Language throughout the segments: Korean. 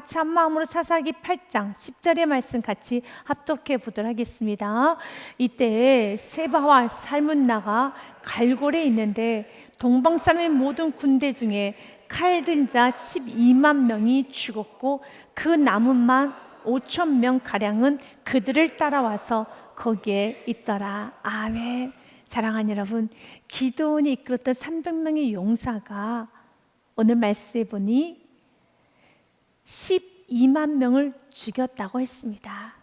같이 한 마음으로 사사기 8장 10절의 말씀 같이 합독해 보도록 하겠습니다. 이때 세바와 살문나가 갈골에 있는데 동방 사람의 모든 군대 중에 칼 든 자 12만 명이 죽었고 그 남은만 5천 명 가량은 그들을 따라와서 거기에 있더라. 아멘. 사랑하는 여러분, 기드온이 이끌었던 300명의 용사가 오늘 말씀해 보니 12만 명을 죽였다고 했습니다.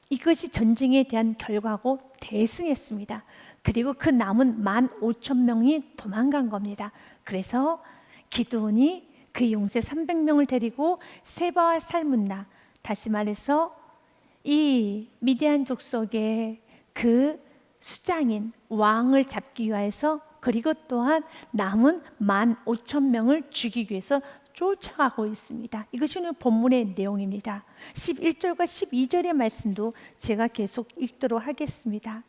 이것이 전쟁에 대한 결과고 대승했습니다. 그리고 그 남은 15,000명이 도망간 겁니다. 그래서 기드온이 그 용사 300명을 데리고 세바와 살문나, 다시 말해서 이 미디안 족속의 그 수장인 왕을 잡기 위해서, 그리고 또한 남은 15,000명을 죽이기 위해서 쫓아가고 있습니다. 이것이 오늘 본문의 내용입니다. 11절과 12절의 말씀도 제가 계속 읽도록 하겠습니다.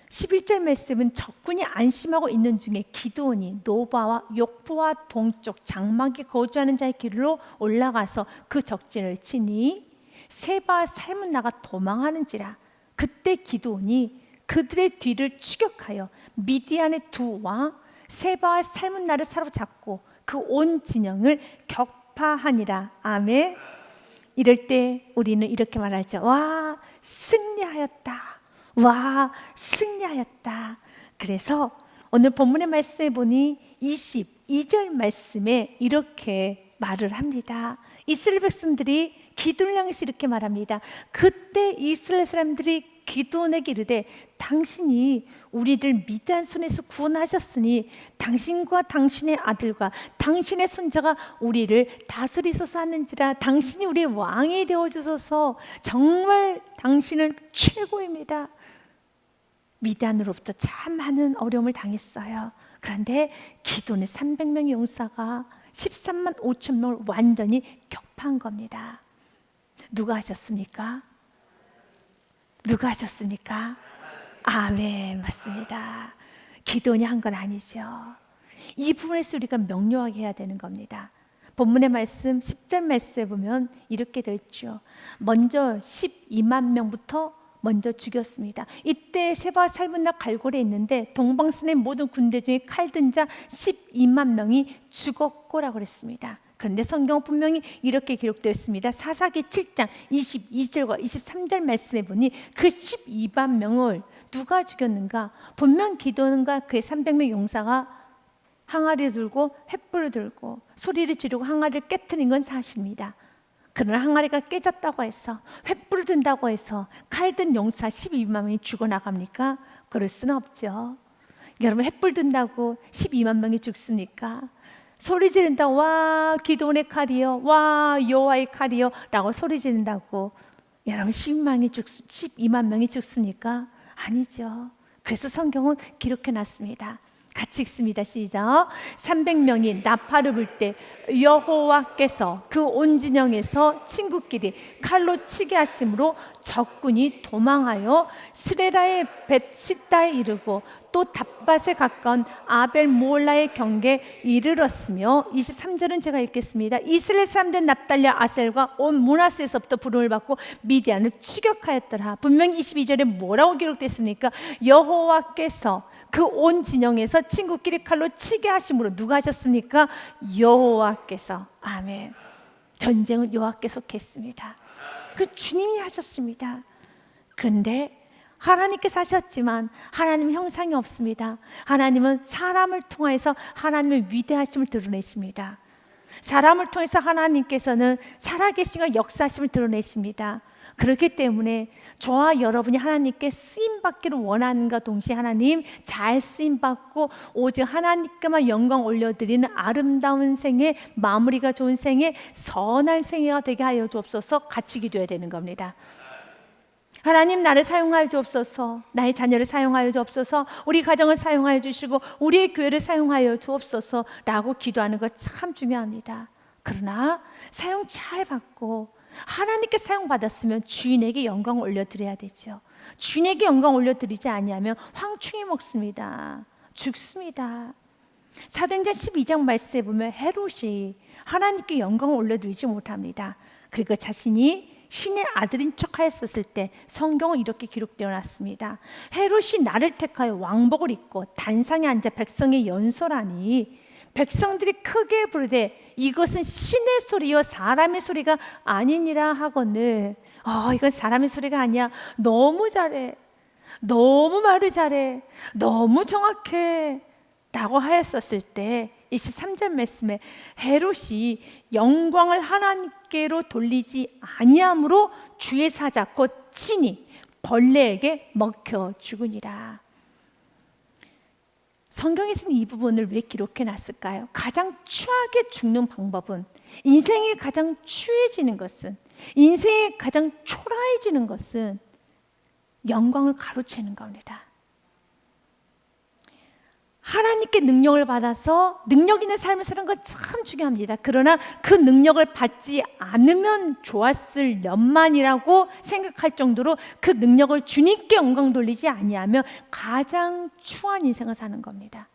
11절 말씀은 적군이 안심하고 있는 중에 기드온이 노바와 욕부와 동쪽 장막에 거주하는 자의 길로 올라가서 그 적진을 치니 세바와 살문나가 도망하는지라. 그때 기드온이 그들의 뒤를 추격하여 미디안의 두 왕 세바와 살문나를 사로잡고 그 온 진영을 격파하니라. 아멘. 이럴 때 우리는 이렇게 말하죠. 와, 승리하였다. 와, 승리하였다. 그래서 오늘 본문의 말씀에 보니 22절 말씀에 이렇게 말을 합니다. 이스라엘 백성들이 기드온을 향해서 이렇게 말합니다. 그때 이스라엘 사람들이 기드온에게 이르되 당신이 우리를 미디안 손에서 구원하셨으니 당신과 당신의 아들과 당신의 손자가 우리를 다스리소서 하는지라. 당신이 우리의 왕이 되어주소서. 정말 당신은 최고입니다. 미디안으로부터 참 많은 어려움을 당했어요. 그런데 기드온의 300명의 용사가 13만 5천 명을 완전히 격파한 겁니다. 누가 하셨습니까? 누가 하셨습니까? 아멘, 맞습니다. 기드온이 한 건 아니죠. 이 부분에서 우리가 명료하게 해야 되는 겁니다. 본문의 말씀 10절 말씀에 보면 이렇게 되어 있죠. 먼저 12만 명부터 먼저 죽였습니다. 이때 세바와 살문나 갈골에 있는데 동방선의 모든 군대 중에 칼 든 자 12만 명이 죽었고라고 그랬습니다. 그런데 성경은 분명히 이렇게 기록되어 있습니다. 사사기 7장 22절과 23절 말씀에 보니 그 12만 명을 누가 죽였는가? 분명 기드온과 그의 300명 용사가 항아리를 들고 횃불을 들고 소리를 지르고 항아리를 깨트린 건 사실입니다. 그러나 항아리가 깨졌다고 해서 횃불을 든다고 해서 칼 든 용사 12만 명이 죽어나갑니까? 그럴 수는 없죠. 여러분, 횃불 든다고 12만 명이 죽습니까? 소리 지른다고 와 기드온의 칼이요, 와 여호와의 칼이요 라고 소리 지른다고 여러분 12만 명이 죽습니까? 아니죠. 그래서 성경은 기록해 놨습니다. 같이 읽습니다. 시작. 300명이 나팔을 불 때 여호와께서 그 온 진영에서 친구끼리 칼로 치게 하심으로 적군이 도망하여 스레라의 벳시다에 이르고 또 답밭에 가까운 아벨 모올라의 경계에 이르렀으며 23절은 제가 읽겠습니다. 이스라엘 사람들 납달리 아셀과 온 므낫세에서부터 부름을 받고 미디안을 추격하였더라. 분명히 22절에 뭐라고 기록됐습니까? 여호와께서 그 온 진영에서 친구끼리 칼로 치게 하심으로 누가 하셨습니까? 여호와께서. 아멘. 전쟁은 여호와께서 했습니다. 그 주님이 하셨습니다. 그런데 하나님께서 하셨지만 하나님은 형상이 없습니다. 하나님은 사람을 통해서 하나님의 위대하심을 드러내십니다. 사람을 통해서 하나님께서는 살아계신과 역사하심을 드러내십니다. 그렇기 때문에 저와 여러분이 하나님께 쓰임받기를 원하는가 동시에 하나님 잘 쓰임받고 오직 하나님께만 영광 올려드리는 아름다운 생애, 마무리가 좋은 생애, 선한 생애가 되게 하여 주옵소서. 같이 기도해야 되는 겁니다. 하나님, 나를 사용하여 주옵소서. 나의 자녀를 사용하여 주옵소서. 우리 가정을 사용하여 주시고 우리의 교회를 사용하여 주옵소서 라고 기도하는 것 참 중요합니다. 그러나 사용 잘 받고 하나님께 사용받았으면 주인에게 영광을 올려드려야 되죠. 주인에게 영광 올려드리지 아니하면 황충이 먹습니다. 죽습니다. 사도행전 12장 말씀에 보면 헤롯이 하나님께 영광을 올려드리지 못합니다. 그리고 자신이 신의 아들인 척하였었을 때 성경은 이렇게 기록되어 놨습니다. 헤롯이 나를 택하여 왕복을 입고 단상에 앉아 백성의 연설하니 백성들이 크게 부르되 이것은 신의 소리요 사람의 소리가 아니니라 하거늘. 이건 사람의 소리가 아니야. 너무 잘해. 너무 말을 잘해. 너무 정확해. 라고 하였었을 때 23절 말씀에 헤롯이 영광을 하나님께로 돌리지 아니함으로 주의 사자 곧 친히 벌레에게 먹혀 죽으니라. 성경에서는 이 부분을 왜 기록해 놨을까요? 가장 추하게 죽는 방법은, 인생이 가장 추해지는 것은, 인생이 가장 초라해지는 것은 영광을 가로채는 겁니다. 하나님께 능력을 받아서 능력 있는 삶을 사는 건 참 중요합니다. 그러나 그 능력을 받지 않으면 좋았을 년만이라고 생각할 정도로 그 능력을 주님께 영광 돌리지 아니하면 가장 추한 인생을 사는 겁니다.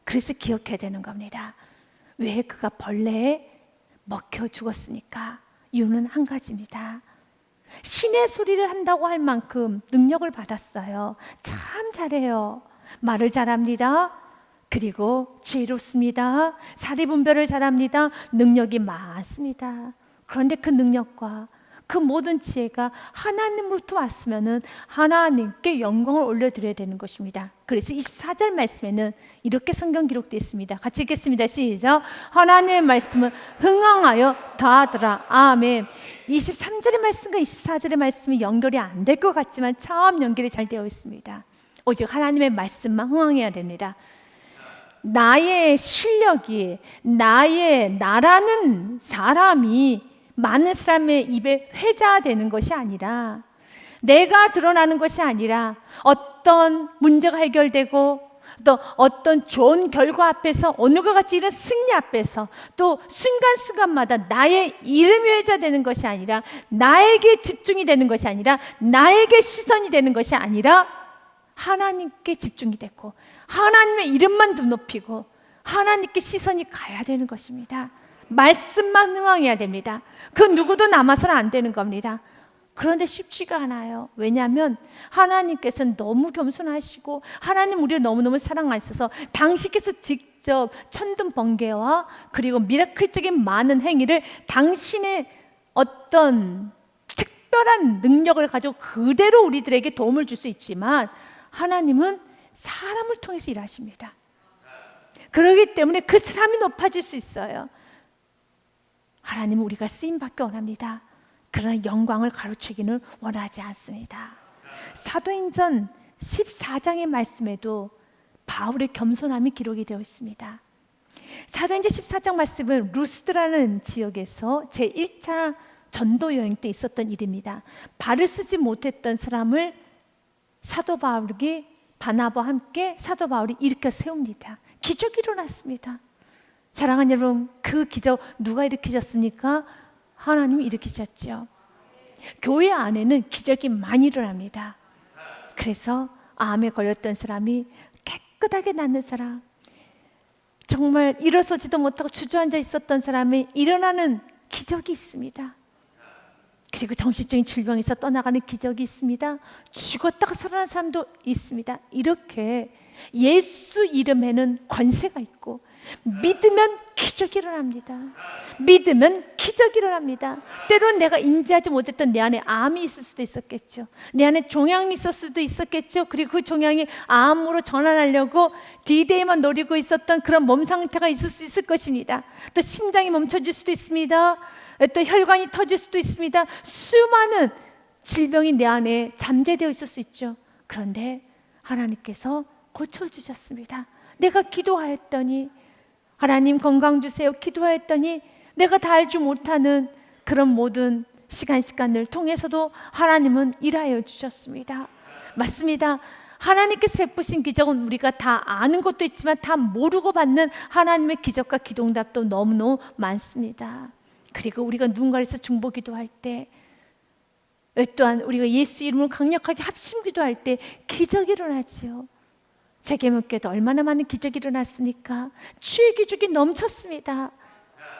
그래서 기억해야 되는 겁니다. 왜 그가 벌레에 먹혀 죽었습니까? 이유는 한 가지입니다. 신의 소리를 한다고 할 만큼 능력을 받았어요. 참 잘해요. 말을 잘합니다. 그리고 지혜롭습니다. 사리분별을 잘합니다. 능력이 많습니다. 그런데 그 능력과 그 모든 지혜가 하나님으로부터 왔으면은 하나님께 영광을 올려드려야 되는 것입니다. 그래서 24절 말씀에는 이렇게 성경 기록되어 있습니다. 같이 읽겠습니다. 시작. 하나님의 말씀은 흥왕하여 다하더라. 아멘. 23절의 말씀과 24절의 말씀이 연결이 안 될 것 같지만 참 연결이 잘 되어 있습니다. 오직 하나님의 말씀만 흥왕해야 됩니다. 나의 실력이, 나라는 사람이 많은 사람의 입에 회자되는 것이 아니라, 내가 드러나는 것이 아니라 어떤 문제가 해결되고 또 어떤 좋은 결과 앞에서 오늘과 같이 이런 승리 앞에서 또 순간순간마다 나의 이름이 회자되는 것이 아니라, 나에게 집중이 되는 것이 아니라, 나에게 시선이 되는 것이 아니라 하나님께 집중이 되고 하나님의 이름만 높이고 하나님께 시선이 가야 되는 것입니다. 말씀만 흥왕해야 됩니다. 그 누구도 남아서는 안 되는 겁니다. 그런데 쉽지가 않아요. 왜냐하면 하나님께서는 너무 겸손하시고 하나님 우리를 너무너무 사랑하셔서 당신께서 직접 천둥 번개와 그리고 미라클적인 많은 행위를 당신의 어떤 특별한 능력을 가지고 그대로 우리들에게 도움을 줄 수 있지만, 하나님은 사람을 통해서 일하십니다. 그렇기 때문에 그 사람이 높아질 수 있어요. 하나님은 우리가 쓰임받기 원합니다. 그러나 영광을 가로채기는 원하지 않습니다. 사도행전 14장의 말씀에도 바울의 겸손함이 기록이 되어 있습니다. 사도행전 14장 말씀은 루스드라는 지역에서 제1차 전도 여행 때 있었던 일입니다. 발을 쓰지 못했던 사람을 사도 바울이 바나바와 함께 사도 바울이 일으켜 세웁니다. 기적이 일어났습니다. 사랑하는 여러분, 그 기적 누가 일으키셨습니까? 하나님이 일으키셨죠. 교회 안에는 기적이 많이 일어납니다. 그래서 암에 걸렸던 사람이 깨끗하게 낫는 사람, 정말 일어서지도 못하고 주저앉아 있었던 사람이 일어나는 기적이 있습니다. 그리고 정신적인 질병에서 떠나가는 기적이 있습니다. 죽었다가 살아난 사람도 있습니다. 이렇게 예수 이름에는 권세가 있고 믿으면 기적이 일어납니다. 믿으면 기적이 일어납니다. 때로는 내가 인지하지 못했던 내 안에 암이 있을 수도 있었겠죠. 내 안에 종양이 있을 수도 있었겠죠. 그리고 그 종양이 암으로 전환하려고 D-Day만 노리고 있었던 그런 몸 상태가 있을 수 있을 것입니다. 또 심장이 멈춰질 수도 있습니다. 또 혈관이 터질 수도 있습니다. 수많은 질병이 내 안에 잠재되어 있을 수 있죠. 그런데 하나님께서 고쳐주셨습니다. 내가 기도하였더니, 하나님 건강 주세요 기도하였더니 내가 다 알지 못하는 그런 모든 시간을 통해서도 하나님은 일하여 주셨습니다. 맞습니다. 하나님께서 베푸신 기적은 우리가 다 아는 것도 있지만 다 모르고 받는 하나님의 기적과 기도응답도 너무너무 많습니다. 그리고 우리가 누군가를 위해서 중보기도할 때, 또한 우리가 예수 이름으로 강력하게 합심기도할 때 기적이 일어나지요. 세계문교회도 얼마나 많은 기적이 일어났습니까? 치유 기적이 넘쳤습니다.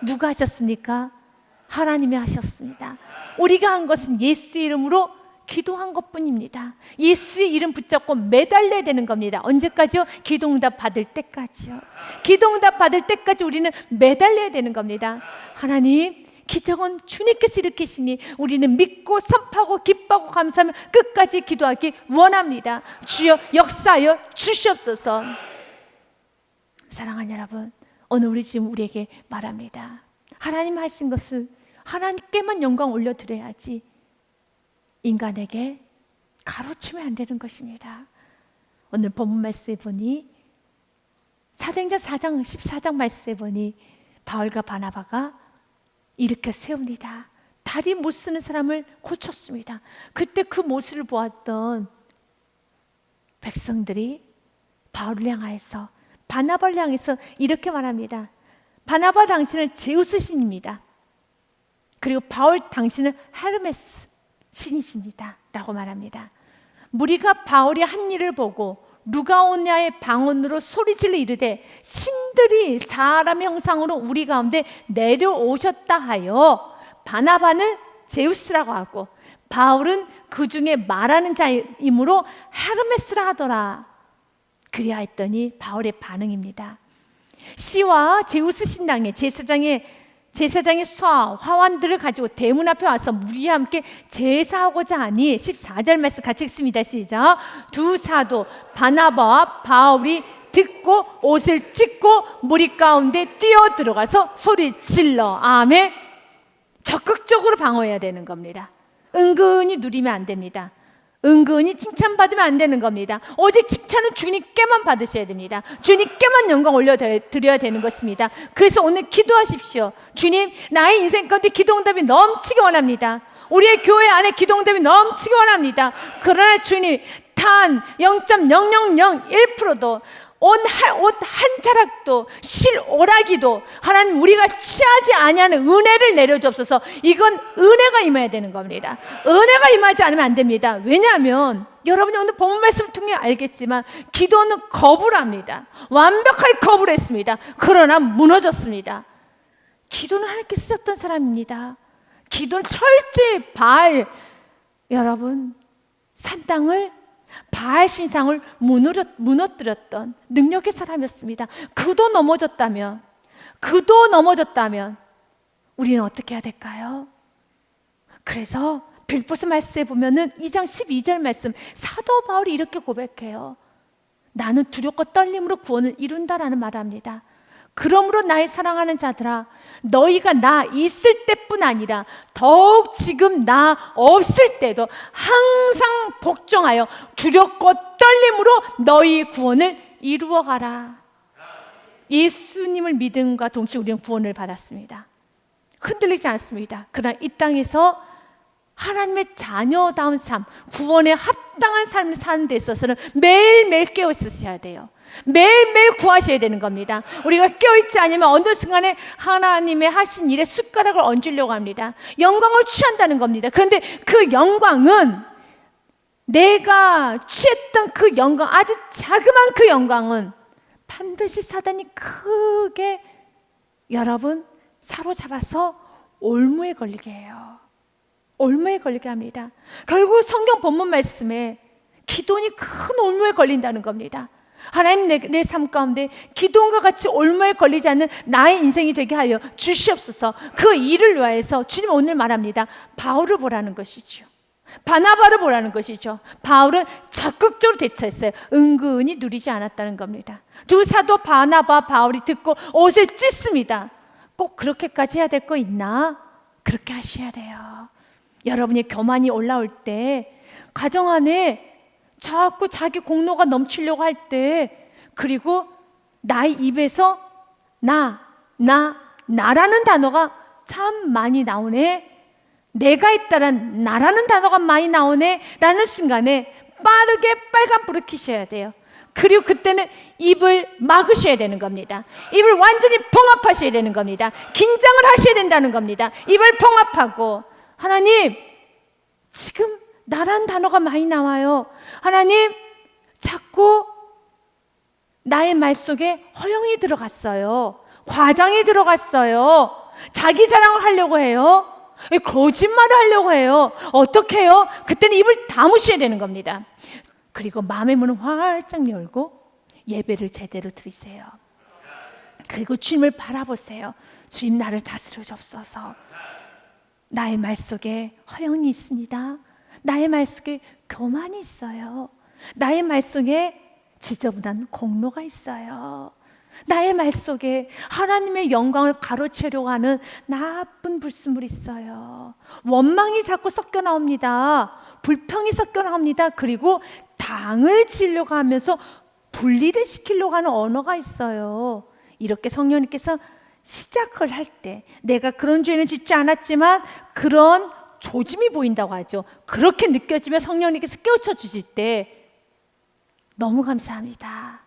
누가 하셨습니까? 하나님이 하셨습니다. 우리가 한 것은 예수 이름으로 기도한 것뿐입니다. 예수의 이름 붙잡고 매달려야 되는 겁니다. 언제까지요? 기도응답 받을 때까지요. 기도응답 받을 때까지 우리는 매달려야 되는 겁니다. 하나님, 기적은 주님께서 일으키시니 우리는 믿고 선포하고 기뻐하고 감사하며 끝까지 기도하기 원합니다. 주여 역사하여 주시옵소서. 사랑하는 여러분, 오늘 우리 지금 우리에게 말합니다. 하나님 하신 것을 하나님께만 영광 올려드려야지 인간에게 가로치면 안 되는 것입니다. 오늘 본문 말씀에 보니 사도행전 4장 14장 말씀에 보니 바울과 바나바가 일으켜 세웁니다. 다리 못 쓰는 사람을 고쳤습니다. 그때 그 모습을 보았던 백성들이 바울을 향하여서 바나바를 향해서 이렇게 말합니다. 바나바 당신은 제우스 신입니다. 그리고 바울 당신은 헤르메스 신이십니다 라고 말합니다. 무리가 바울이 한 일을 보고 루가오냐의 방언으로 소리질러 이르되 신들이 사람의 형상으로 우리 가운데 내려오셨다 하여 바나바는 제우스라고 하고 바울은 그 중에 말하는 자이므로 헤르메스라 하더라. 그리하였더니 바울의 반응입니다. 시와 제우스 신당의 제사장의 수와 화환들을 가지고 대문 앞에 와서 무리와 함께 제사하고자 하니 14절 말씀 같이 읽습니다. 시작. 두 사도 바나바와 바울이 듣고 옷을 찢고 무리 가운데 뛰어 들어가서 소리 질러 아멘. 적극적으로 방어해야 되는 겁니다. 은근히 누리면 안 됩니다. 은근히 칭찬받으면 안 되는 겁니다. 오직 칭찬은 주님께만 받으셔야 됩니다. 주님께만 영광 올려드려야 되는 것입니다. 그래서 오늘 기도하십시오. 주님, 나의 인생 가운데 기도응답이 넘치기 원합니다. 우리의 교회 안에 기도응답이 넘치기 원합니다. 그러나 주님, 단 0.0001%도 옷 한 자락도 실오라기도 하나님 우리가 취하지 아니하는 은혜를 내려주옵소서. 이건 은혜가 임해야 되는 겁니다. 은혜가 임하지 않으면 안 됩니다. 왜냐하면 여러분이 오늘 본문 말씀을 통해 알겠지만 기도는 거부를 합니다. 완벽하게 거부를 했습니다. 그러나 무너졌습니다. 기도는 하나님께 쓰셨던 사람입니다. 기도는 철저히 여러분 산당을 바알 신상을 무너뜨렸던 능력의 사람이었습니다. 그도 넘어졌다면 우리는 어떻게 해야 될까요? 그래서 빌보스 말씀에 보면은 2장 12절 말씀 사도 바울이 이렇게 고백해요. 나는 두렵고 떨림으로 구원을 이룬다라는 말을 합니다. 그러므로 나의 사랑하는 자들아, 너희가 나 있을 때뿐 아니라 더욱 지금 나 없을 때도 항상 복종하여 두렵고 떨림으로 너희 구원을 이루어가라. 예수님을 믿음과 동시에 우리는 구원을 받았습니다. 흔들리지 않습니다. 그러나 이 땅에서 하나님의 자녀다운 삶, 구원에 합당한 삶을 사는 데 있어서는 매일매일 깨어 있으셔야 돼요. 매일매일 구하셔야 되는 겁니다. 우리가 깨어있지 않으면 어느 순간에 하나님의 하신 일에 숟가락을 얹으려고 합니다. 영광을 취한다는 겁니다. 그런데 그 영광은 내가 취했던 그 영광, 아주 자그마한 그 영광은 반드시 사단이 크게 여러분 사로잡아서 올무에 걸리게 해요. 올무에 걸리게 합니다. 결국 성경 본문 말씀에 기도니 큰 올무에 걸린다는 겁니다. 하나님 내 삶 가운데 기도원과 같이 올무에 걸리지 않는 나의 인생이 되게 하여 주시옵소서. 그 일을 위하여서 주님 오늘 말합니다. 바울을 보라는 것이죠. 바나바를 보라는 것이죠. 바울은 적극적으로 대처했어요. 은근히 누리지 않았다는 겁니다. 두 사도 바나바 바울이 듣고 옷을 찢습니다. 꼭 그렇게까지 해야 될 거 있나? 그렇게 하셔야 돼요. 여러분이 교만이 올라올 때 가정 안에 자꾸 자기 공로가 넘치려고 할 때, 그리고 나의 입에서 나라는 단어가 참 많이 나오네, 내가 있다란 나라는 단어가 많이 나오네 라는 순간에 빠르게 빨간불을 켜셔야 돼요. 그리고 그때는 입을 막으셔야 되는 겁니다. 입을 완전히 봉합하셔야 되는 겁니다. 긴장을 하셔야 된다는 겁니다. 입을 봉합하고, 하나님 지금 나란 단어가 많이 나와요. 하나님 자꾸 나의 말 속에 허영이 들어갔어요. 과장이 들어갔어요. 자기 자랑을 하려고 해요. 거짓말을 하려고 해요. 어떻게 해요? 그때는 입을 다무셔야 되는 겁니다. 그리고 마음의 문을 활짝 열고 예배를 제대로 드리세요. 그리고 주님을 바라보세요. 주님, 나를 다스려 주옵소서. 나의 말 속에 허영이 있습니다. 나의 말 속에 교만이 있어요. 나의 말 속에 지저분한 공로가 있어요. 나의 말 속에 하나님의 영광을 가로채려고 하는 나쁜 불순물이 있어요. 원망이 자꾸 섞여 나옵니다. 불평이 섞여 나옵니다. 그리고 당을 치려고 하면서 분리를 시키려고 하는 언어가 있어요. 이렇게 성령님께서 시작을 할 때 내가 그런 죄는 짓지 않았지만 그런 조짐이 보인다고 하죠. 그렇게 느껴지면 성령님께서 깨우쳐 주실 때 너무 감사합니다.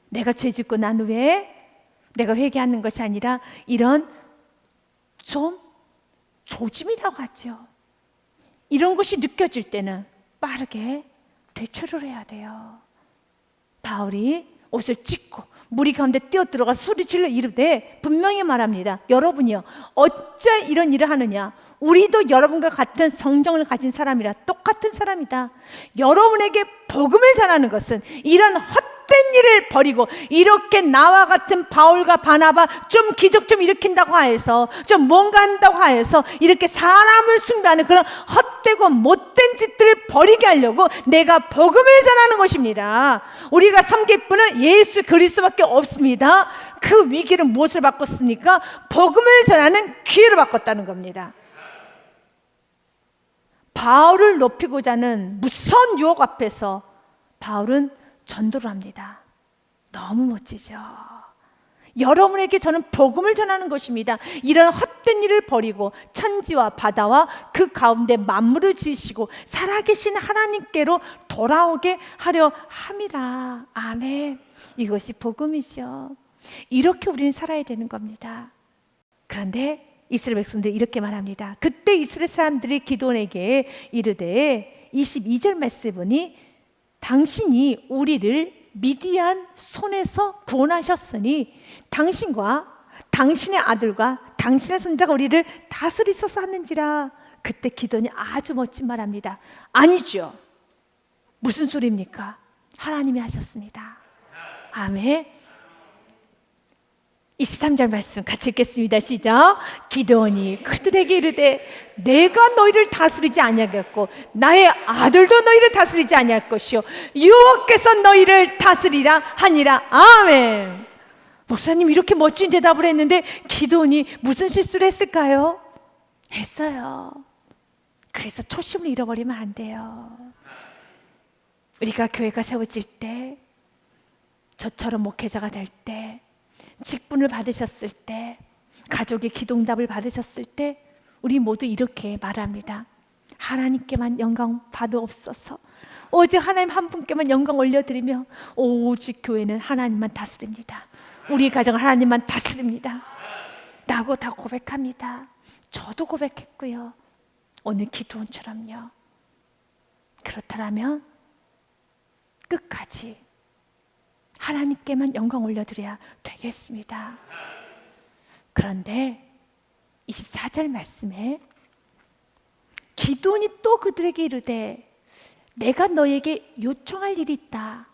내가 죄 짓고 난 후에 내가 회개하는 것이 아니라 이런 좀 조짐이라고 하죠. 이런 것이 느껴질 때는 빠르게 되처리를 해야 돼요. 바울이 옷을 찢고 무리 가운데 뛰어들어가 소리질러 이르되 분명히 말합니다. 여러분이요, 어째 이런 일을 하느냐? 우리도 여러분과 같은 성정을 가진 사람이라 똑같은 사람이다. 여러분에게 복음을 전하는 것은 이런 헛된 일을 버리고 이렇게 나와 같은 바울과 바나바 좀 기적 좀 일으킨다고 하여서 좀 뭔가 한다고 하여서 이렇게 사람을 숭배하는 그런 헛되고 못된 짓들을 버리게 하려고 내가 복음을 전하는 것입니다. 우리가 섬길 분은 예수 그리스도밖에 없습니다. 그 위기를 무엇을 바꿨습니까? 복음을 전하는 기회를 바꿨다는 겁니다. 바울을 높이고자 하는 무서운 유혹 앞에서 바울은 전도를 합니다. 너무 멋지죠. 여러분에게 저는 복음을 전하는 것입니다. 이런 헛된 일을 버리고 천지와 바다와 그 가운데 만물을 지으시고 살아계신 하나님께로 돌아오게 하려 함이라. 아멘. 이것이 복음이죠. 이렇게 우리는 살아야 되는 겁니다. 그런데 이스라엘 백성들이 이렇게 말합니다. 그때 이스라엘 사람들이 기드온에게 이르되 22절 말씀에 보니 당신이 우리를 미디안 손에서 구원하셨으니 당신과 당신의 아들과 당신의 손자가 우리를 다스리소서 하는지라. 그때 기드온이 아주 멋진 말합니다. 아니죠. 무슨 소리입니까? 하나님이 하셨습니다. 아멘. 23절 말씀 같이 읽겠습니다. 시작. 기드온이 그들에게 이르되 내가 너희를 다스리지 아니하겠고 나의 아들도 너희를 다스리지 아니할 것이요 여호와께서 너희를 다스리라 하니라. 아멘. 목사님 이렇게 멋진 대답을 했는데 기드온이 무슨 실수를 했을까요? 했어요. 그래서 초심을 잃어버리면 안 돼요. 우리가 교회가 세워질 때, 저처럼 목회자가 될 때, 직분을 받으셨을 때, 가족의 기도응답을 받으셨을 때 우리 모두 이렇게 말합니다. 하나님께만 영광 받으옵소서. 오직 하나님 한 분께만 영광 올려드리며 오직 교회는 하나님만 다스립니다. 우리 가정은 하나님만 다스립니다 라고 다 고백합니다. 저도 고백했고요. 오늘 기드온처럼요. 그렇다면 끝까지 하나님께만 영광 올려드려야 되겠습니다. 그런데 24절 말씀에 기드온이 또 그들에게 이르되 내가 너에게 요청할 일이 있다.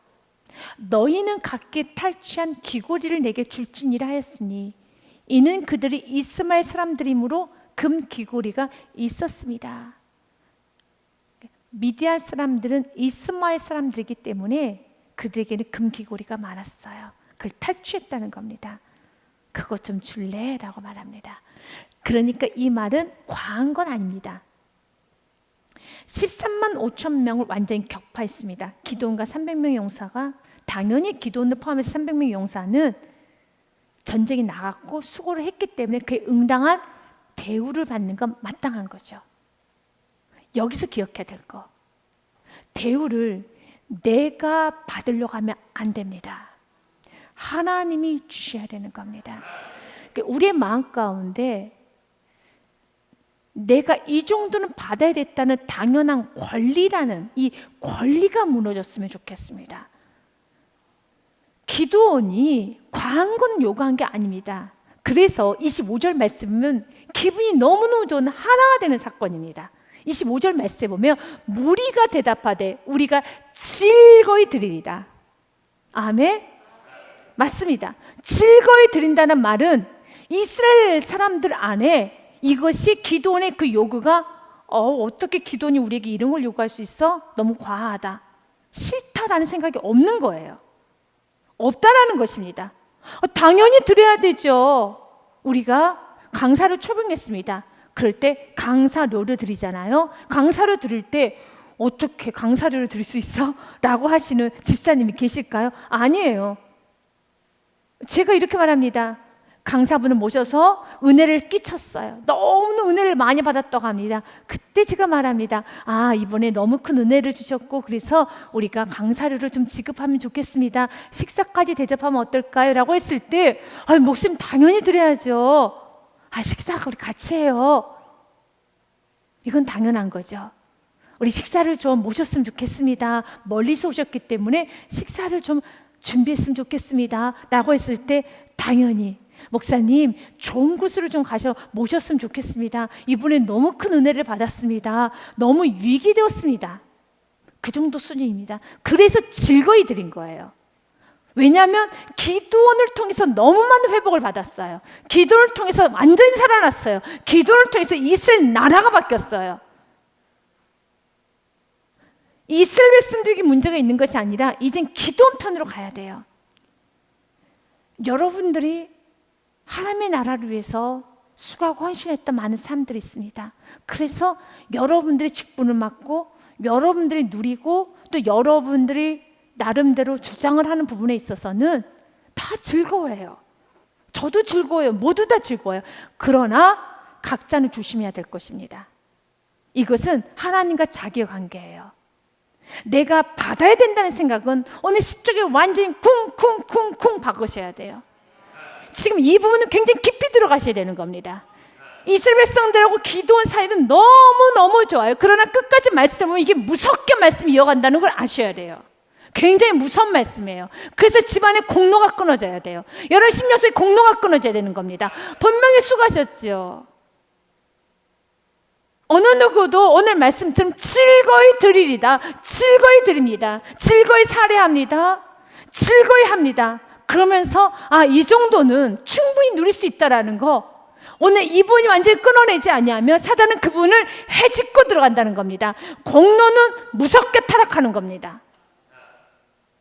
너희는 각기 탈취한 귀고리를 내게 줄지니라 하였으니 이는 그들이 이스마엘 사람들이므로 금 귀고리가 있었습니다. 미디안 사람들은 이스마엘 사람들이기 때문에 그들에게는 금귀고리가 많았어요. 그걸 탈취했다는 겁니다. 그것 좀 줄래? 라고 말합니다. 그러니까 이 말은 과한 건 아닙니다. 13만 5천 명을 완전히 격파했습니다. 기드온과 300명의 용사가, 당연히 기드온을 포함해서 300명의 용사는 전쟁에 나갔고 수고를 했기 때문에 그에 응당한 대우를 받는 건 마땅한 거죠. 여기서 기억해야 될 거, 대우를 내가 받으려고 하면 안 됩니다. 하나님이 주셔야 되는 겁니다. 우리의 마음 가운데 내가 이 정도는 받아야 됐다는 당연한 권리라는 이 권리가 무너졌으면 좋겠습니다. 기드온이 과한 건 요구한 게 아닙니다. 그래서 25절 말씀은 기분이 너무너무 좋은 하나가 되는 사건입니다. 25절 말씀에 보면 무리가 대답하되 우리가 즐거이 드리리다. 아멘? 맞습니다. 즐거이 드린다는 말은 이스라엘 사람들 안에 이것이 기드온의 그 요구가 어떻게 기드온이 우리에게 이런 걸 요구할 수 있어? 너무 과하다, 싫다라는 생각이 없는 거예요. 없다라는 것입니다. 당연히 드려야 되죠. 우리가 강사를 초빙했습니다. 그럴 때 강사료를 드리잖아요. 강사료 드릴 때 어떻게 강사료를 드릴 수 있어? 라고 하시는 집사님이 계실까요? 아니에요. 제가 이렇게 말합니다. 강사분을 모셔서 은혜를 끼쳤어요. 너무 은혜를 많이 받았다고 합니다. 그때 제가 말합니다. 이번에 너무 큰 은혜를 주셨고 그래서 우리가 강사료를 좀 지급하면 좋겠습니다. 식사까지 대접하면 어떨까요? 라고 했을 때 목사님 당연히 드려야죠. 식사 우리 같이 해요. 이건 당연한 거죠. 우리 식사를 좀 모셨으면 좋겠습니다. 멀리서 오셨기 때문에 식사를 좀 준비했으면 좋겠습니다. 라고 했을 때 당연히 목사님 좋은 곳으로 좀 모셨으면 좋겠습니다. 이번에 너무 큰 은혜를 받았습니다. 너무 유익이 되었습니다. 그 정도 수준입니다. 그래서 즐거이 드린 거예요. 왜냐하면 기드온을 통해서 너무 많은 회복을 받았어요. 기드온을 통해서 완전히 살아났어요. 기드온을 통해서 이스라엘 나라가 바뀌었어요. 이스라엘 백성들에게 문제가 있는 것이 아니라 이젠 기드온 편으로 가야 돼요. 여러분들이 하나님의 나라를 위해서 수고하고 헌신했던 많은 사람들이 있습니다. 그래서 여러분들이 직분을 맡고 여러분들이 누리고 또 여러분들이 나름대로 주장을 하는 부분에 있어서는 다 즐거워해요. 저도 즐거워요. 모두 다 즐거워요. 그러나 각자는 조심해야 될 것입니다. 이것은 하나님과 자기의 관계예요. 내가 받아야 된다는 생각은 오늘 10쪽에 완전히 쿵쿵쿵쿵 바꾸셔야 돼요. 지금 이 부분은 굉장히 깊이 들어가셔야 되는 겁니다. 이스라엘 백성들하고 기드온 사이는 너무너무 좋아요. 그러나 끝까지 말씀은 이게 무섭게 말씀이 이어간다는 걸 아셔야 돼요. 굉장히 무서운 말씀이에요. 그래서 집안에 공로가 끊어져야 돼요. 여러분 심령속에 공로가 끊어져야 되는 겁니다. 분명히 수고하셨죠. 어느 누구도 오늘 말씀처럼 즐거이 드리리다, 즐거이 드립니다, 즐거이 살해합니다, 즐거이 합니다. 그러면서 이 정도는 충분히 누릴 수 있다라는 거, 오늘 이분이 완전히 끊어내지 아니하면 사단은 그분을 해집고 들어간다는 겁니다. 공로는 무섭게 타락하는 겁니다.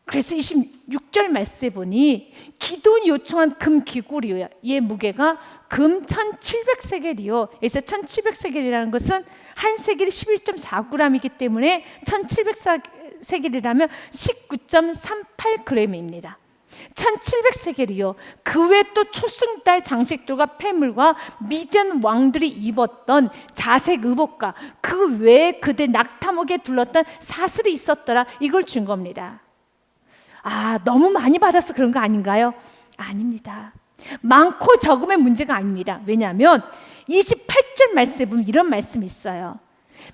그래서 26절 말씀에 보니 기드온이 요청한 금 귀고리의 무게가 금 1700세겔이요. 여기서 1700세겔이라는 것은 한 세겔이 11.4g이기 때문에 1700세겔이라면 19.38g입니다. 1700세겔이요. 그 외에 또 초승달 장식들과 폐물과 미디안 왕들이 입었던 자색 의복과 그 외에 그들 낙타목에 둘렀던 사슬이 있었더라. 이걸 준 겁니다. 너무 많이 받아서 그런 거 아닌가요? 아닙니다. 많고 적음의 문제가 아닙니다. 왜냐하면 28절 말씀에 보면 이런 말씀이 있어요.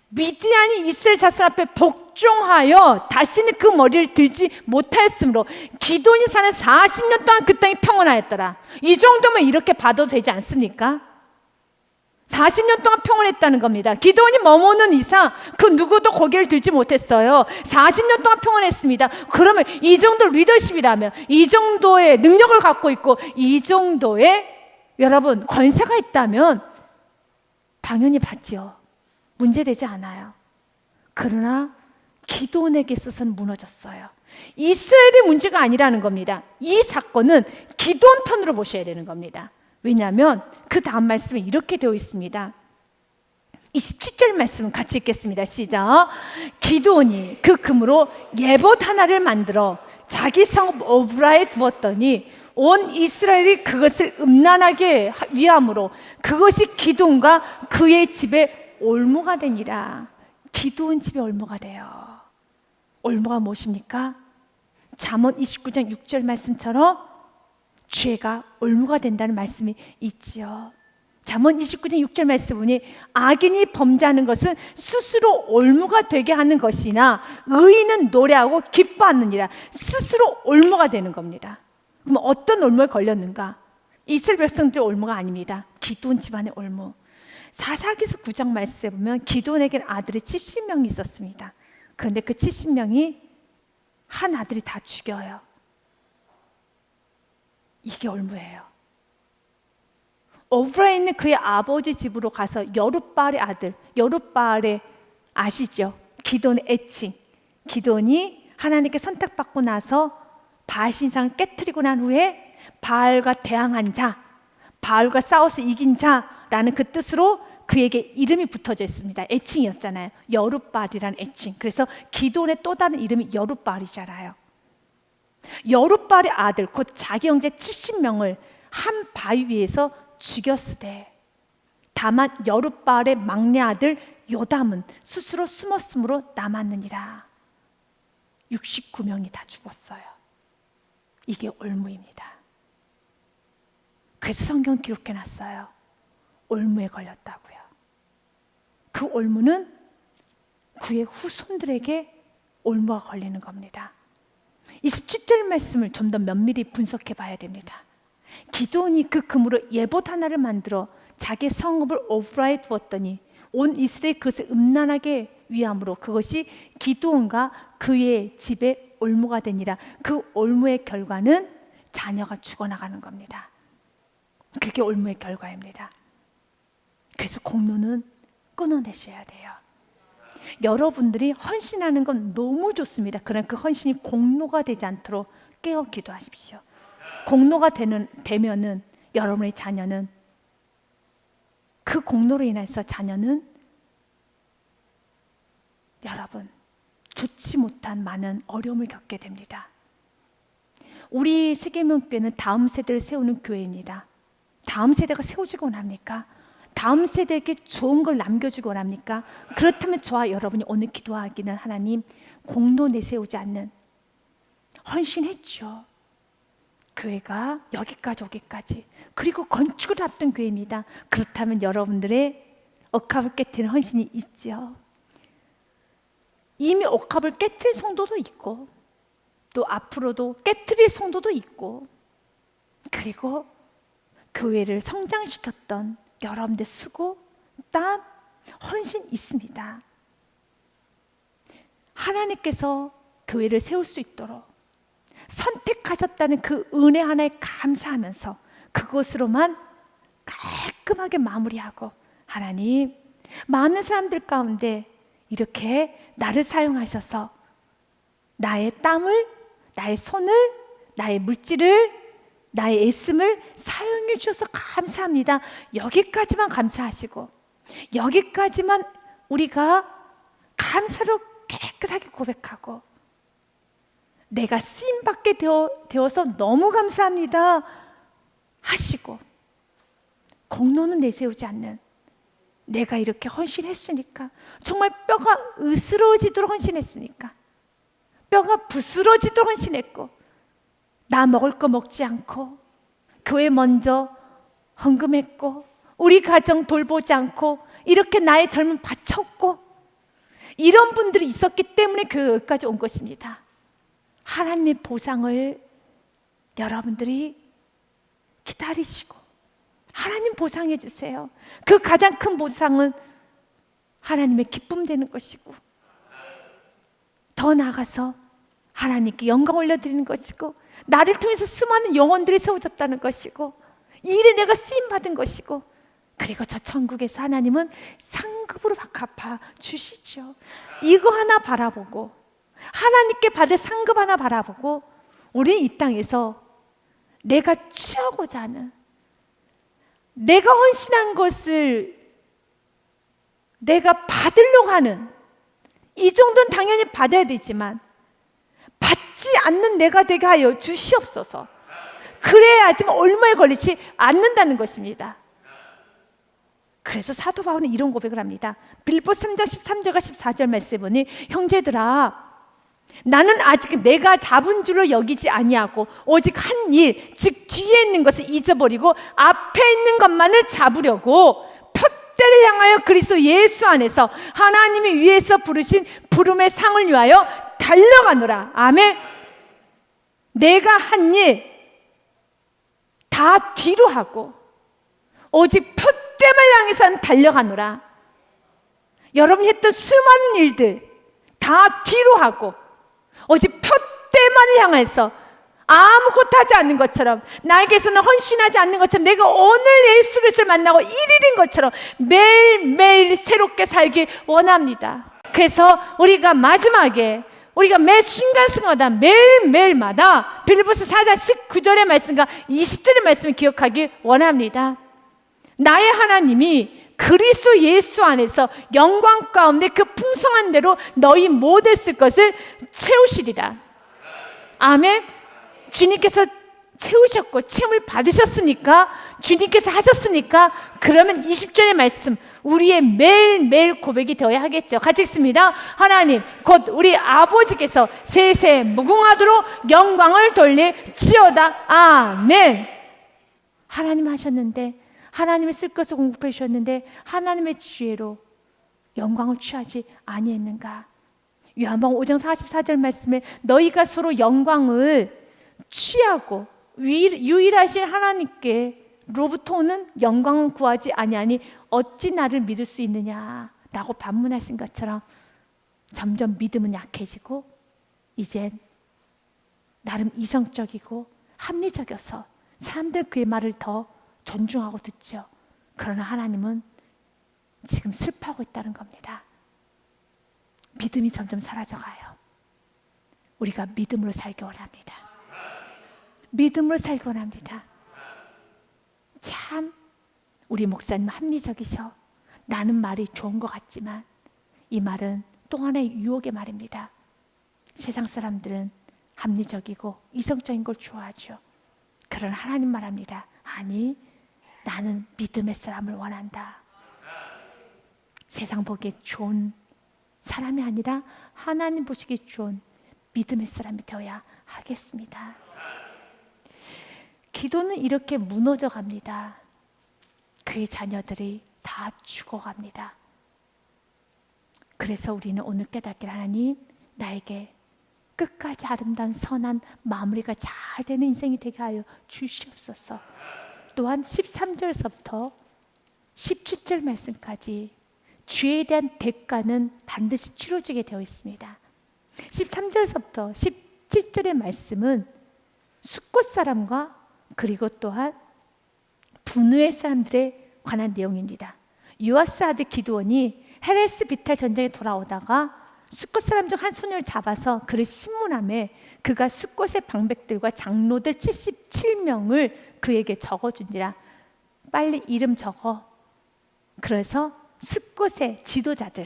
미디안이 이스라엘 자손 앞에 복종하여 다시는 그 머리를 들지 못하였으므로 기드온이 사는 40년 동안 그 땅이 평온하였더라. 이 정도면 이렇게 봐도 되지 않습니까? 40년 동안 평온했다는 겁니다. 기드온이 머무는 이상 그 누구도 고개를 들지 못했어요. 40년 동안 평온했습니다. 그러면 이 정도 리더십이라면, 이 정도의 능력을 갖고 있고 이 정도의 여러분 권세가 있다면 당연히 받지요. 문제되지 않아요. 그러나 기드온에게 있어서는 무너졌어요. 이스라엘의 문제가 아니라는 겁니다. 이 사건은 기드온 편으로 보셔야 되는 겁니다. 왜냐하면 그 다음 말씀에 이렇게 되어 있습니다. 27절 말씀 같이 읽겠습니다. 시작. 기드온이 그 금으로 예봇 하나를 만들어 자기 성읍 오브라에 두었더니 온 이스라엘이 그것을 음란하게 위함으로 그것이 기드온과 그의 집에 올무가 되니라. 기드온 집에 올무가 돼요. 올무가 무엇입니까? 잠언 29장 6절 말씀처럼 죄가 올무가 된다는 말씀이 있지요. 잠언 29장 6절 말씀 보니 악인이 범죄하는 것은 스스로 올무가 되게 하는 것이나 의인은 노래하고 기뻐하느니라. 스스로 올무가 되는 겁니다. 그럼 어떤 올무에 걸렸는가? 이스라엘 백성들의 올무가 아닙니다. 기드온 집안의 올무. 사사기서 9장 말씀에 보면 기드온에게는 아들이 70명이 있었습니다. 그런데 그 70명이 한 아들이 다 죽여요. 이게 올무예요. 오브라인은 그의 아버지 집으로 가서 여룻바알의 아들, 여룻바알의 아시죠? 기드온의 애칭. 기드온이 하나님께 선택받고 나서 바알 신상을 깨트리고 난 후에 바알과 대항한 자, 바알과 싸워서 이긴 자라는 그 뜻으로 그에게 이름이 붙어져 있습니다. 애칭이었잖아요. 여룻바알이라는 애칭. 그래서 기드온의 또 다른 이름이 여룻바알이잖아요. 여룻바알의 아들, 곧 자기 형제 70명을 한 바위 위에서 죽였으되 다만 여룻바알의 막내 아들 요담은 스스로 숨었으므로 남았느니라. 69명이 다 죽었어요. 이게 올무입니다. 그래서 성경 기록해놨어요. 올무에 걸렸다고요. 그 올무는 그의 후손들에게 올무가 걸리는 겁니다. 27절 말씀을 좀 더 면밀히 분석해 봐야 됩니다. 기드온이 그 금으로 예봇 하나를 만들어 자기 성읍을 오프라에 두었더니 온 이스라엘 그것을 음란하게 위함으로 그것이 기드온과 그의 집에 올무가 되니라. 그 올무의 결과는 자녀가 죽어나가는 겁니다. 그게 올무의 결과입니다. 그래서 공로는 끊어내셔야 돼요. 여러분들이 헌신하는 건 너무 좋습니다. 그러나 그 헌신이 공로가 되지 않도록 깨어 기도하십시오. 공로가 되면은 여러분의 자녀는 그 공로로 인해서 자녀는 여러분 좋지 못한 많은 어려움을 겪게 됩니다. 우리 세계명교회는 다음 세대를 세우는 교회입니다. 다음 세대가 세워지곤 합니까? 다음 세대에게 좋은 걸 남겨주곤 합니까? 그렇다면 저와 여러분이 오늘 기도하기는 하나님 공로 내세우지 않는 헌신했죠. 교회가 여기까지 오기까지 그리고 건축을 앞둔 교회입니다. 그렇다면 여러분들의 억압을 깨뜨리는 헌신이 있죠. 이미 억압을 깨뜨린 성도도 있고 또 앞으로도 깨뜨릴 성도도 있고 그리고 교회를 성장시켰던 여러분들 수고, 땀, 헌신 있습니다. 하나님께서 교회를 세울 수 있도록 선택하셨다는 그 은혜 하나에 감사하면서 그것으로만 깔끔하게 마무리하고 하나님 많은 사람들 가운데 이렇게 나를 사용하셔서 나의 땀을, 나의 손을, 나의 물질을, 나의 애씀을 사용해 주셔서 감사합니다. 여기까지만 감사하시고 여기까지만 우리가 감사로 깨끗하게 고백하고 내가 쓰임받게 되어서 너무 감사합니다 하시고 공로는 내세우지 않는 내가 이렇게 헌신했으니까 정말 뼈가 으스러지도록 헌신했으니까 뼈가 부스러지도록 헌신했고 나 먹을 거 먹지 않고 교회 먼저 헌금했고 우리 가정 돌보지 않고 이렇게 나의 젊음 바쳤고 이런 분들이 있었기 때문에 교회 여기까지 온 것입니다. 하나님의 보상을 여러분들이 기다리시고 하나님 보상해 주세요. 그 가장 큰 보상은 하나님의 기쁨 되는 것이고 더 나아가서 하나님께 영광 올려드리는 것이고 나를 통해서 수많은 영혼들이 세워졌다는 것이고 이 일에 내가 쓰임받은 것이고 그리고 저 천국에서 하나님은 상급으로 갚아 주시죠. 이거 하나 바라보고 하나님께 받을 상급 하나 바라보고 우리 이 땅에서 내가 취하고자 하는 내가 헌신한 것을 내가 받으려고 하는 이 정도는 당연히 받아야 되지만 받지 않는 내가 되게 하여 주시옵소서. 그래야지 올무에 걸리지 않는다는 것입니다. 그래서 사도 바울은 이런 고백을 합니다. 빌립보서 3장 13절과 14절 말씀에 보니 형제들아 나는 아직 내가 잡은 줄로 여기지 아니하고 오직 한 일, 즉 뒤에 있는 것을 잊어버리고 앞에 있는 것만을 잡으려고 표대를 향하여 그리스도 예수 안에서 하나님이 위에서 부르신 부름의 상을 위하여 달려가노라. 아멘. 내가 한 일, 다 뒤로 하고 오직 표대만 향해서 달려가노라. 여러분이 했던 수많은 일들 다 뒤로 하고 오직 표대만을 향해서 아무것도 하지 않는 것처럼, 나에게서는 헌신하지 않는 것처럼, 내가 오늘 예수 그리스도를 만나고 1일인 것처럼 매일매일 새롭게 살기 원합니다. 그래서 우리가 마지막에 우리가 매 순간순간마다 매일매일마다 빌립보서 4장 19절의 말씀과 20절의 말씀을 기억하기 원합니다. 나의 하나님이 그리스도 예수 안에서 영광 가운데 그 풍성한 대로 너희 모든 쓸 것을 채우시리라. 아멘. 주님께서 채우셨고 채움을 받으셨으니까, 주님께서 하셨으니까, 그러면 20절의 말씀 우리의 매일매일 고백이 되어야 하겠죠. 같이 읽습니다. 하나님 곧 우리 아버지께서 세세 무궁하도록 영광을 돌릴지어다. 아멘. 하나님 하셨는데, 하나님의 쓸 것을 공급해 주셨는데 하나님의 지혜로 영광을 취하지 아니했는가? 요한복음 5장 44절 말씀에 너희가 서로 영광을 취하고 유일하신 하나님께로부터 오는 영광을 구하지 아니하니 어찌 나를 믿을 수 있느냐라고 반문하신 것처럼 점점 믿음은 약해지고 이젠 나름 이성적이고 합리적이어서 사람들 그의 말을 더 존중하고 듣죠. 그러나 하나님은 지금 슬퍼하고 있다는 겁니다. 믿음이 점점 사라져가요. 우리가 믿음으로 살기 원합니다. 믿음으로 살기 원합니다. 참 우리 목사님 합리적이셔 라는 말이 좋은 것 같지만 이 말은 또 하나의 유혹의 말입니다. 세상 사람들은 합리적이고 이성적인 걸 좋아하죠. 그러나 하나님 말합니다. 아니, 나는 믿음의 사람을 원한다. 세상 보기에 좋은 사람이 아니라 하나님 보시기에 좋은 믿음의 사람이 되어야 하겠습니다. 기도는 이렇게 무너져 갑니다. 그의 자녀들이 다 죽어갑니다. 그래서 우리는 오늘 깨닫기를, 하나님 나에게 끝까지 아름다운 선한 마무리가 잘 되는 인생이 되게 하여 주시옵소서. 또한 13절서부터 17절 말씀까지 죄에 대한 대가는 반드시 치러지게 되어 있습니다. 13절서부터 17절의 말씀은 숫곳 사람과 그리고 또한 분우의 사람들에 관한 내용입니다. 요아스 아들 기드온이 헤레스 비탈 전쟁에 돌아오다가 숫곳 사람 중 한 소년을 잡아서 그를 신문함에 그가 숫곳의 방백들과 장로들 77명을 그에게 적어준지라. 빨리 이름 적어. 그래서 숫곳의 지도자들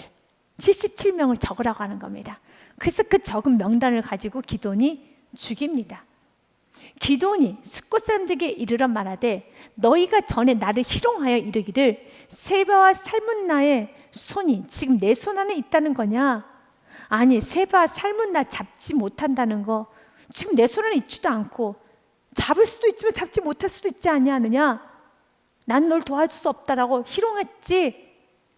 77명을 적으라고 하는 겁니다. 그래서 그 적은 명단을 가지고 기드온이 죽입니다. 기드온이 숫곳 사람들에게 이르러 말하되 너희가 전에 나를 희롱하여 이르기를 세바와 살문나의 손이 지금 내 손 안에 있다는 거냐? 아니, 세바와 살문나 잡지 못한다는 거 지금 내 손 안에 있지도 않고 잡을 수도 있지만 잡지 못할 수도 있지 않느냐? 난 널 도와줄 수 없다라고 희롱했지.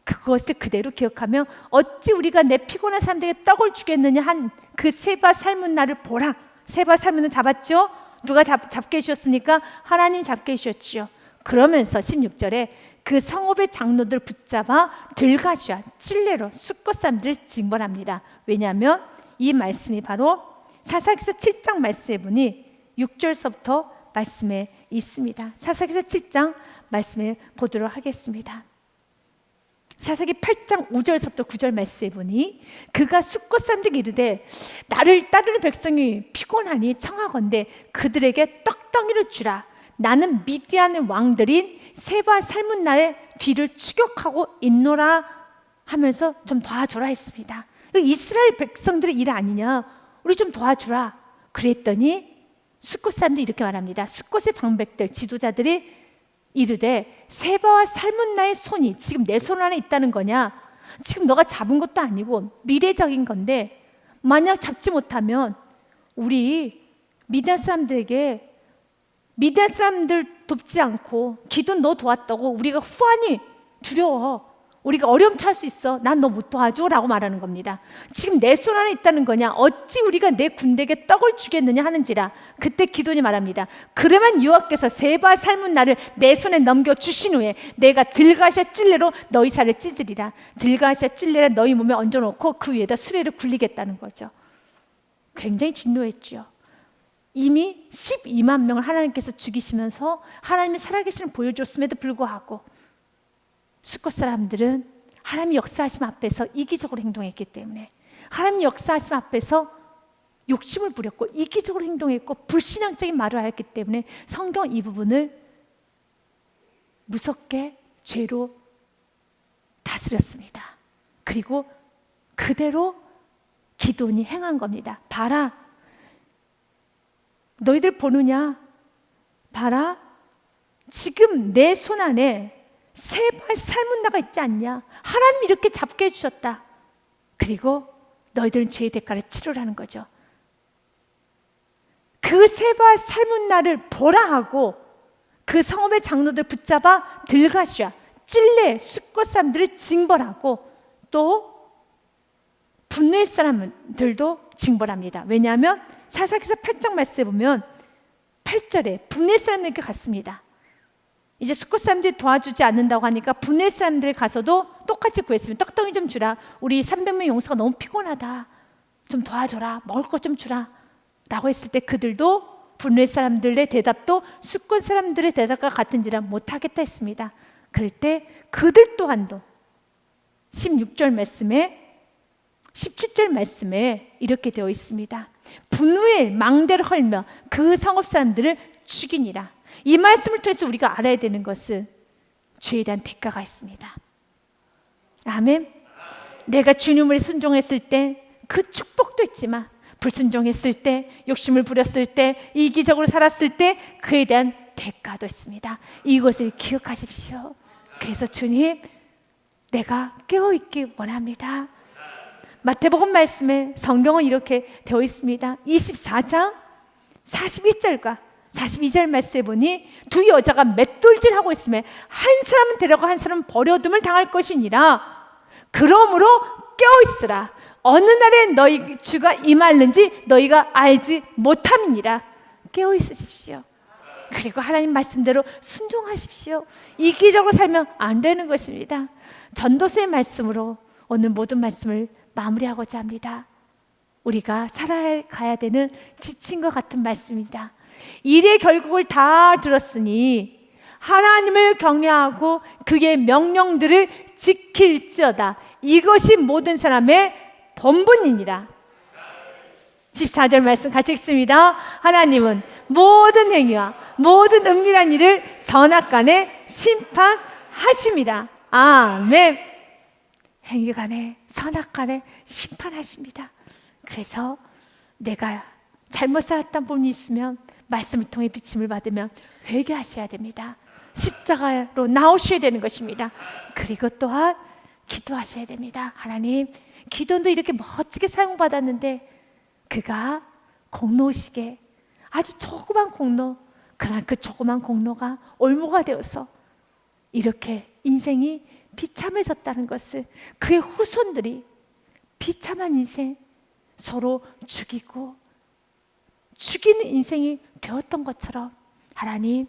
그것을 그대로 기억하며 어찌 우리가 내 피곤한 사람들에게 떡을 주겠느냐 한 그 세바 살문나를 보라. 세바 살문나 잡았죠? 누가 잡게 해주셨습니까? 하나님이 잡게 해주셨죠. 그러면서 16절에 그 성읍의 장로들 붙잡아 들가시와 찔레로 숫곳 사람들을 징벌합니다. 왜냐하면 이 말씀이 바로 사사기서 7장 말씀에 보니 6절서부터 말씀에 있습니다. 사사기서 7장 말씀에 보도록 하겠습니다. 사사기 8장 5절서부터 9절 말씀에 보니 그가 숫곳 사람들에게 이르되 나를 따르는 백성이 피곤하니 청하건대 그들에게 떡덩이를 주라. 나는 미디안 왕들인 세바 살문나의 뒤를 추격하고 있노라 하면서 좀 도와주라 했습니다. 이스라엘 백성들의 일 아니냐, 우리 좀 도와주라. 그랬더니 숫곳 사람들이 이렇게 말합니다. 숫곳의 방백들 지도자들이 이르되 세바와 살문나의 손이 지금 내 손 안에 있다는 거냐? 지금 너가 잡은 것도 아니고 미래적인 건데 만약 잡지 못하면 우리 미디안 사람들에게 미디안 사람들 돕지 않고 기도는 너 도왔다고 우리가 후환이 두려워. 우리가 어려움 처할 수 있어. 난 너 못 도와줘 라고 말하는 겁니다. 지금 내 손 안에 있다는 거냐? 어찌 우리가 내 군대에게 떡을 주겠느냐 하는지라. 그때 기도니 말합니다. 그러면 여호와께서 세바 삶은 나를 내 손에 넘겨주신 후에 내가 들가시아 찔레로 너희 살을 찢으리라. 들가시아 찔레를 너희 몸에 얹어놓고 그 위에다 수레를 굴리겠다는 거죠. 굉장히 진노했죠. 이미 12만 명을 하나님께서 죽이시면서 하나님이 살아계시는 보여줬음에도 불구하고 숫곳 사람들은 하나님의 역사하심 앞에서 이기적으로 행동했기 때문에, 하나님의 역사하심 앞에서 욕심을 부렸고 이기적으로 행동했고 불신앙적인 말을 하였기 때문에 성경 이 부분을 무섭게 죄로 다스렸습니다. 그리고 그대로 기도니 행한 겁니다. 봐라, 너희들 보느냐? 봐라, 지금 내 손 안에 세발 삶은 나가 있지 않냐? 하나님이 이렇게 잡게 해주셨다. 그리고 너희들은 죄의 대가를 치르라는 거죠. 그 세발 삶은 나를 보라 하고 그 성읍의 장로들 붙잡아 들가시아, 찔레, 숫곳 사람들을 징벌하고 또 분노의 사람들도 징벌합니다. 왜냐하면 사사기서 8장 말씀에 보면 8절에 분노의 사람에게 갔습니다. 이제 숫곳 사람들이 도와주지 않는다고 하니까 분노의 사람들 가서도 똑같이 구했습니다. 떡덩이 좀 주라. 우리 300명 용사가 너무 피곤하다. 좀 도와줘라. 먹을 것 좀 주라. 라고 했을 때 그들도 분노의 사람들의 대답도 숫곳 사람들의 대답과 같은지라 못하겠다 했습니다. 그럴 때 그들 또한도 16절 말씀에 17절 말씀에 이렇게 되어 있습니다. 분노의 망대를 헐며 그 성읍 사람들을 죽이니라. 이 말씀을 통해서 우리가 알아야 되는 것은 죄에 대한 대가가 있습니다. 아멘. 내가 주님을 순종했을 때 그 축복도 있지만 불순종했을 때, 욕심을 부렸을 때, 이기적으로 살았을 때 그에 대한 대가도 있습니다. 이것을 기억하십시오. 그래서 주님, 내가 깨어있기 원합니다. 마태복음 말씀에 성경은 이렇게 되어 있습니다. 24장 41절과 42절 말씀에 보니 두 여자가 맷돌질하고 있으며 한 사람은 데려가 한 사람은 버려둠을 당할 것이니라. 그러므로 깨어있으라. 어느 날에 너희 주가 임하는지 너희가 알지 못함이니라. 깨어있으십시오. 그리고 하나님 말씀대로 순종하십시오. 이기적으로 살면 안 되는 것입니다. 전도서의 말씀으로 오늘 모든 말씀을 마무리하고자 합니다. 우리가 살아가야 되는 지친 것 같은 말씀입니다. 일의 결국을 다 들었으니 하나님을 경외하고 그의 명령들을 지킬지어다. 이것이 모든 사람의 본분이니라. 14절 말씀 같이 읽습니다. 하나님은 모든 행위와 모든 은밀한 일을 선악간에 심판하십니다. 아멘. 행위간에 선악간에 심판하십니다. 그래서 내가 잘못 살았던 부분이 있으면 말씀을 통해 비침을 받으면 회개하셔야 됩니다. 십자가로 나오셔야 되는 것입니다. 그리고 또한 기도하셔야 됩니다. 하나님, 기도도 이렇게 멋지게 사용받았는데 그가 공로의식에 아주 조그만 공로, 그러나 그 조그만 공로가 올무가 되어서 이렇게 인생이 비참해졌다는 것을, 그의 후손들이 비참한 인생, 서로 죽이고 죽이는 인생이 되었던 것처럼 하나님,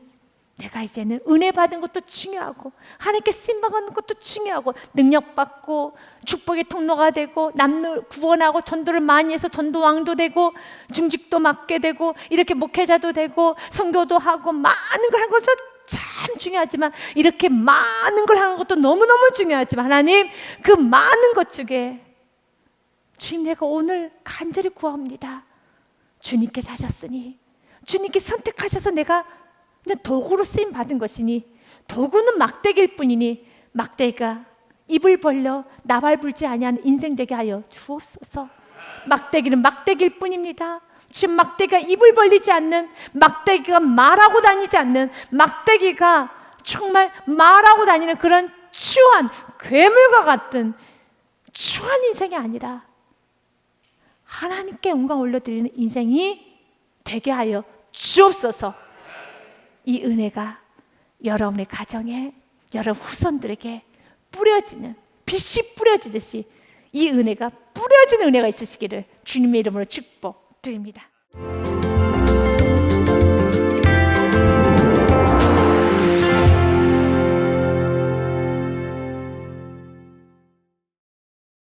내가 이제는 은혜 받은 것도 중요하고 하나님께 쓰임받는 것도 중요하고 능력받고 축복의 통로가 되고 남을 구원하고 전도를 많이 해서 전도왕도 되고 중직도 맡게 되고 이렇게 목회자도 되고 선교도 하고 많은 걸 하는 것도 참 중요하지만, 이렇게 많은 걸 하는 것도 너무너무 중요하지만 하나님, 그 많은 것 중에 주님, 내가 오늘 간절히 구합니다. 주님께서 하셨으니, 주님께 선택하셔서 내가 그냥 도구로 쓰임 받은 것이니, 도구는 막대기일 뿐이니 막대기가 입을 벌려 나발 불지 아니하는 인생 되게 하여 주옵소서. 막대기는 막대기일 뿐입니다. 지금 막대기가 입을 벌리지 않는, 막대기가 말하고 다니지 않는, 막대기가 정말 말하고 다니는 그런 추한 괴물과 같은 추한 인생이 아니라 하나님께 영광 올려드리는 인생이 되게 하여 주옵소서. 이 은혜가 여러분의 가정에, 여러분 후손들에게 뿌려지는 빛이 뿌려지듯이 이 은혜가 뿌려지는 은혜가 있으시기를 주님의 이름으로 축복드립니다.